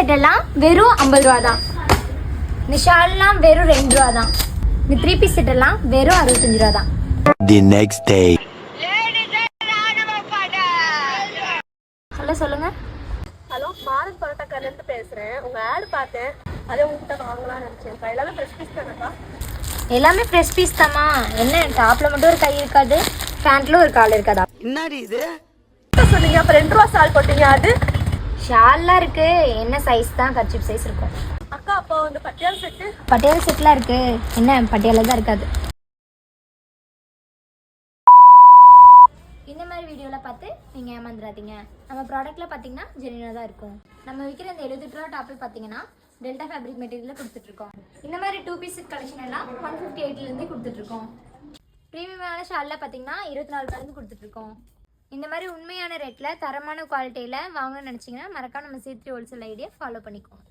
Set எல்லாம் வெறும் 50 ரூபா தான். இந்த ஷால்லாம் வெறும் 2 ரூபா தான். இந்த 3 பீஸ் செட் எல்லாம் வெறும் 65 ரூபா தான். The next day. ஹலோ சொல்லுங்க. ஹலோ, பாரத் பரோட்டா கடையிலேருந்து பேசுகிறேன். உங்கள் ஆடு பார்த்தேன், அதே உங்ககிட்ட வாங்கலாம்னு நினச்சேன். எல்லாமே ஃப்ரெஷ் பீஸ் தானேக்கா? எல்லாமே ஃப்ரெஷ் பீஸ் தாம்மா. என்ன டாப்பில் மட்டும் ஒரு கை இருக்காது, பேண்ட்டில் ஒரு கால் இருக்காதா? என்னடி இது சொன்னீங்க, அப்போ 2 ரூபா ஷால் போட்டீங்க. அது ஷால்லாம் இருக்கு, என்ன சைஸ் தான் கர்ச்சீப் சைஸ் இருக்கும். அக்கா, அப்போ இந்த பட்டியால் செட்டு? பட்டியால் செட்லாம் இருக்கு. என்ன பட்டியால தான் இருக்காது. இந்த மாதிரி வீடியோவில் பார்த்து நீங்கள் ஏமாந்துடாதீங்க. நம்ம ப்ராடக்ட்டில் பார்த்தீங்கன்னா ஜெனியூனாக தான் இருக்கும். நம்ம விற்கிற இந்த 78 ரூபா டாப்பில் பார்த்தீங்கன்னா டெல்டா ஃபேப்ரிக் மெட்டீரியலில் கொடுத்துட்ருக்கோம். இந்த மாதிரி 2 பீஸ் கலெக்ஷன் எல்லாம் 158லேருந்து கொடுத்துட்ருக்கோம். ப்ரீமியமான ஷாலில் பார்த்தீங்கன்னா 24 ரூபாயிலேருந்து கொடுத்துட்ருக்கோம். இந்த மாதிரி உண்மையான ரேட்டில் தரமான குவாலிட்டியில் வாங்கணும்னு நினச்சிங்கன்னா மறக்காம நம்ம C3 ஹோல்சேல் ஐடியை ஃபாலோ பண்ணிக்கோங்க.